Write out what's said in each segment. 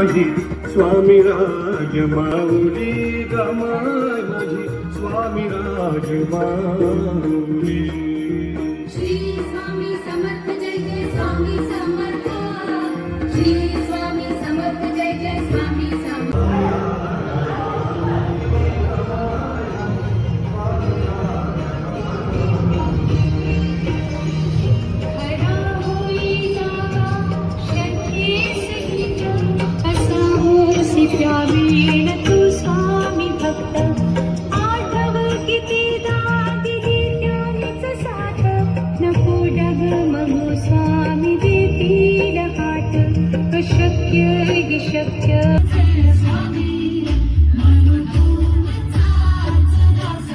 माझी स्वामी राज माऊली गमाय माझी स्वामी राज माऊली. श्री स्वामी समर्थ जय जय स्वामी समर्थ. श्री स्वामी समर्थ जय जय स्वामी समर्थ. खरा होई जागा शक्येस हित. असा होसी प्यावीण तू स्वामी भक्त. आठव कितीदा दिली त्यानेच साथ. नको डगमगू स्वामी देतील हात. अशक्य हि शक्य. स्वामी म्हणून तुमचाच दास.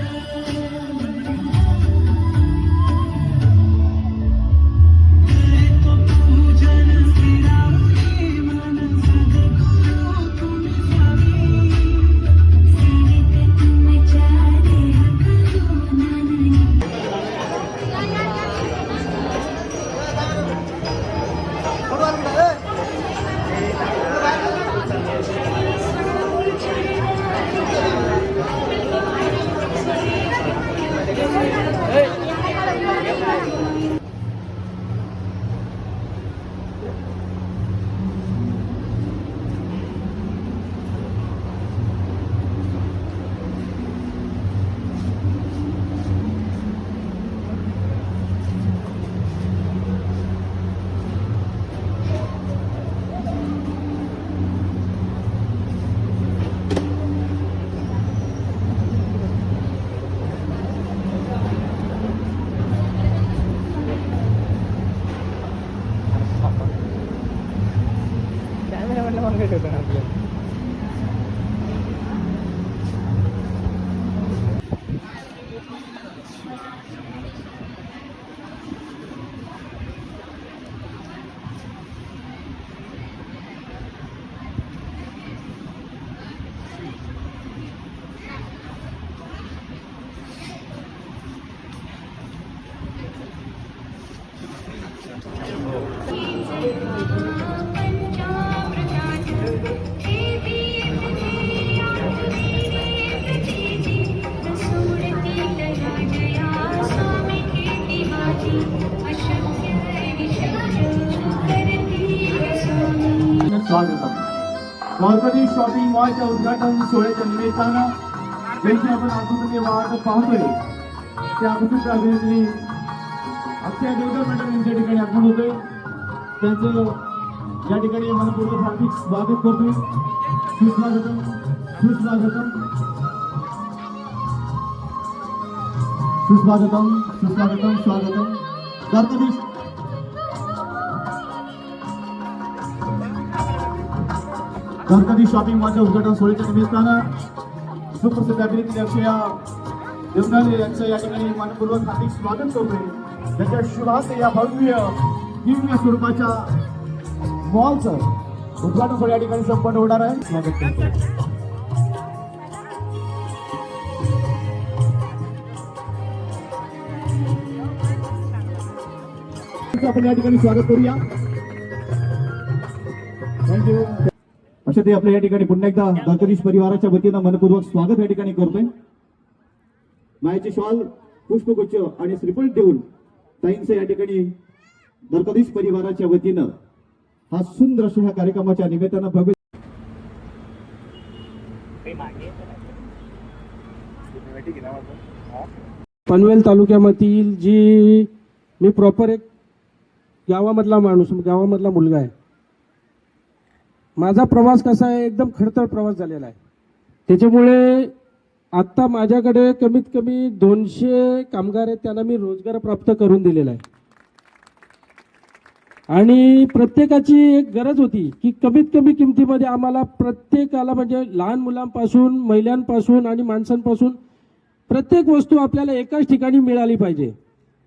स्वागतम. गणपती शॉपिंग मॉलच्या उद्घाटन सोहळ्याच्या निमित्तानं ज्यांची आपण आतुरतेने वाट पाहतोय त्या अभिजित अभिनेत्री अक्षय देवकर मंडळ यांच्या ठिकाणी आगमन होतोय. त्यांचं या ठिकाणी मनपूर्वक हार्दिक स्वागत करतोय. सुस्वागतम सुस्वागतम सुस्वागतम सुस्वागतम स्वागतम. गणपती शॉपिंग मॉलच्या उद्घाटन सोहळ्याच्या निमित्तानं सुप्रसिद्ध अभिनेत्री अक्षया देवकर यांचं या ठिकाणी मनपूर्वक हार्दिक स्वागत करतोय. त्यांच्या शुभास या भव्य दिव्य स्वरूपाच्या मॉलचं उद्घाटन सोहळा या ठिकाणी संपन्न होणार आहे. स्वागत करतोय. आपण या ठिकाणी स्वागत करूया. थँक्यू. अशा ते आपल्या या ठिकाणी पुन्हा एकदा गणपतीश परिवाराच्या वतीनं मनपूर्वक स्वागत या ठिकाणी करतोय. मायाची शॉल पुष्पगुच्छ आणि श्रीफळ देऊन ताईंचं या ठिकाणी गणपतीश परिवाराच्या वतीनं हा सुंदर अशा ह्या कार्यक्रमाच्या निमित्तानं भव्य पनवेल तालुक्यामधील जी मी प्रॉपर एक गावामधला माणूस गावामधला मुलगा आहे. माझा प्रवास कसा आहे एकदम खडतर प्रवास झालेला आहे. त्याच्यामुळे आत्ता माझ्याकडे कमीत कमी 200 कामगार आहेत. त्यांना मी रोजगार प्राप्त करून दिलेला आहे. आणि प्रत्येकाची एक गरज होती की कमीत कमी किमतीमध्ये आम्हाला प्रत्येकाला म्हणजे लहान मुलांपासून महिलांपासून आणि माणसांपासून प्रत्येक वस्तू आपल्याला एकाच ठिकाणी मिळाली पाहिजे.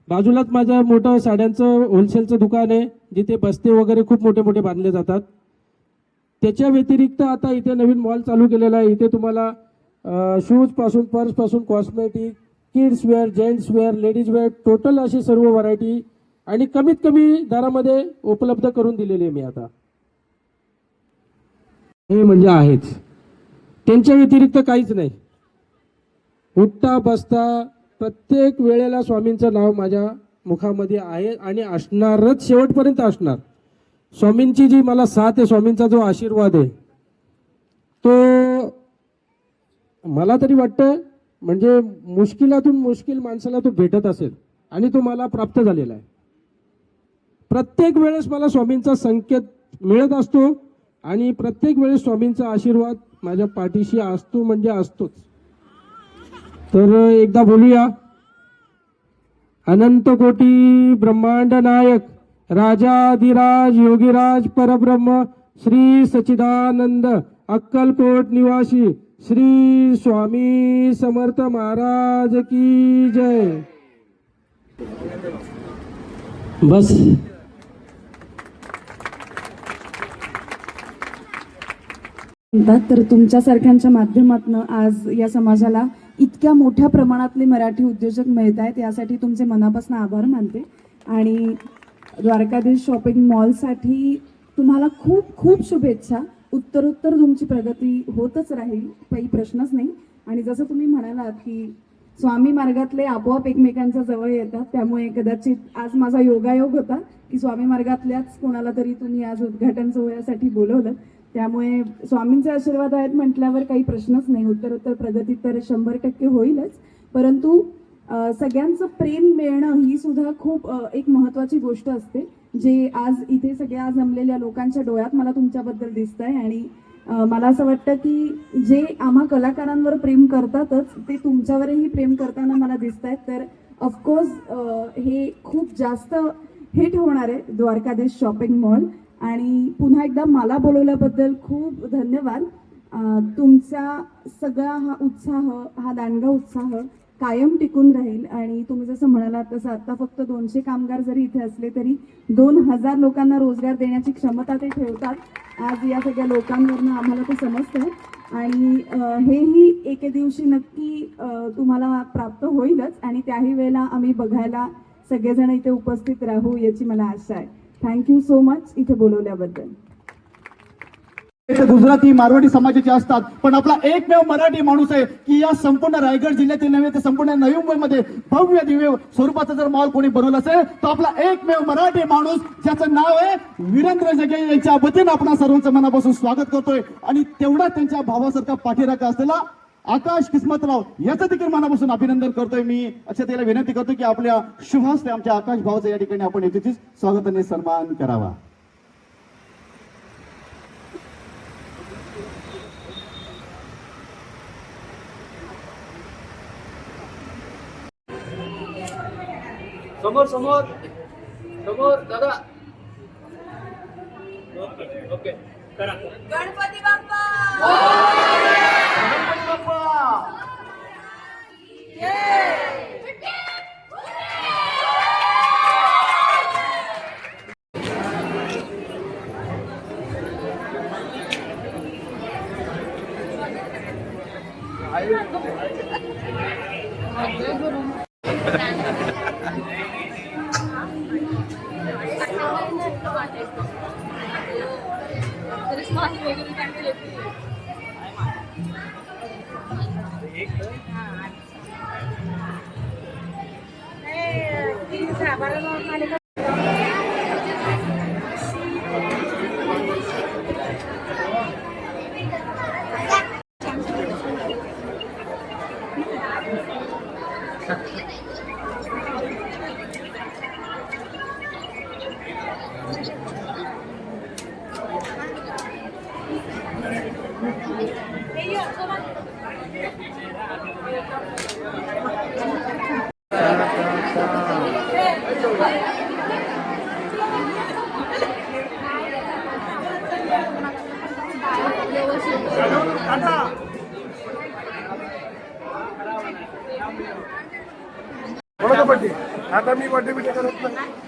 बाजूलाच माझं मोठं साड्यांचं होलसेलचं दुकान आहे जिथे बस्ते वगैरे खूप मोठे मोठे बांधले जातात. त्याच्या व्यतिरिक्त आता इथे नवीन मॉल चालू केलेला आहे. इथे तुम्हाला शूज पासून पर्स पासून cosmetic, kids wear, gents wear, ladies wear total अशी सर्व व्हरायटी आणि कमीत कमी दरामध्ये उपलब्ध करून दिलेली आहे मी आता. हे म्हणजे आहेच, त्यांच्या व्यतिरिक्त काहीच नाही. उठता बसता प्रत्येक वेळेला स्वामींचं नाव माझ्या मुखामध्ये आहे आणि असणारच, शेवटपर्यंत असणार. स्वामींची जी मला साथ आहे, स्वामींचा जो आशीर्वाद आहे, तो मला तरी वाटतं म्हणजे मुश्किलातून मुश्किल माणसाला तो भेटत असेल आणि तो मला प्राप्त झालेला आहे. प्रत्येक वेळेस मला स्वामींचा संकेत मिळत असतो आणि प्रत्येक वेळेस स्वामींचा आशीर्वाद माझ्या पाठीशी असतो म्हणजे असतोच. तर एकदा बोलूया. अनंत कोटी ब्रह्मांड नायक राजाधिराज योगीराज परब्रह्म श्री सच्चिदानंद अक्कलकोट निवासी श्री स्वामी समर्थ महाराज की जय. बस म्हणतात तर तुमच्यासारख्यांच्या माध्यमातून आज या समाजाला इतक्या मोठ्या प्रमाणातले मराठी उद्योजक मिळत आहेत, यासाठी तुमचे मनापासून आभार मानते. आणि द्वारकाधीश शॉपिंग मॉलसाठी तुम्हाला खूप खूप शुभेच्छा. उत्तरोत्तर तुमची प्रगती होतच राहील, काही प्रश्नच नाही. आणि जसं तुम्ही म्हणालात की स्वामी मार्गातले आपोआप एकमेकांच्या जवळ येतात, त्यामुळे कदाचित आज माझा योगायोग होता की स्वामी मार्गातल्याच कोणाला तरी तुम्ही आज उद्घाटन सोहळ्यासाठी बोलवलं. त्यामुळे स्वामींचे आशीर्वाद आहेत म्हटल्यावर काही प्रश्नच नाही. उत्तरोत्तर प्रगती तर 100% होईलच, परंतु सगळ्यांचं प्रेम मिळणं ही सुद्धा खूप एक महत्त्वाची गोष्ट असते, जे आज इथे सगळ्या जमलेल्या लोकांच्या डोळ्यात मला तुमच्याबद्दल दिसत आहे. आणि मला असं वाटतं की जे आम्हा कलाकारांवर प्रेम करतातच ते तुमच्यावरही प्रेम करताना मला दिसत आहेत. तर ऑफकोर्स हे खूप जास्त हिट होणार आहे द्वारकाधीश शॉपिंग मॉल. आणि पुन्हा एकदा मला बोलवल्याबद्दल खूप धन्यवाद. तुमचा सगळा हा उत्साह, हा दांडगा उत्साह कायम टिकून राहील. आणि तुम्ही जसं म्हणालात तसं आता फक्त 200 कामगार जरी इथे असले तरी 2000 लोकांना रोजगार देण्याची क्षमता ते ठेवतात. आज या सगळ्या लोकांवरनं आम्हाला ते समजतं. आणि हेही एके दिवशी नक्की तुम्हाला प्राप्त होईलच. आणि त्याही वेळेला आम्ही बघायला सगळेजण इथे उपस्थित राहू याची मला आशा आहे. थँक्यू सो मच इथे बोलवल्याबद्दल. गुजराती मारवाडी समाजाचे असतात, पण आपला एकमेव मराठी माणूस आहे की या संपूर्ण रायगड जिल्ह्यातील नव्हे तर संपूर्ण नवी मुंबईमध्ये भव्य दिव्य स्वरूपाचा जर मॉल कोणी बनवला असेल तर आपला एकमेव मराठी माणूस ज्याचं नाव आहे वीरेंद्र जगे यांच्या वतीनं आपण सर्वांचं मनापासून स्वागत करतोय. आणि तेवढा त्यांच्या भावासारखा पाठीराखा असलेला आकाश किस्मतराव याचं देखील मनापासून अभिनंदन करतोय. मी अक्षतेला विनंती करतो की आपल्या शुभ हस्ते आमच्या आकाश भावाचं या ठिकाणी आपण याची स्वागताने सन्मान करावा. समोर समोर समोर दादा. ओके करा. गणपती बाप्पा आता मी बड्डे बिड्डे करत नाही.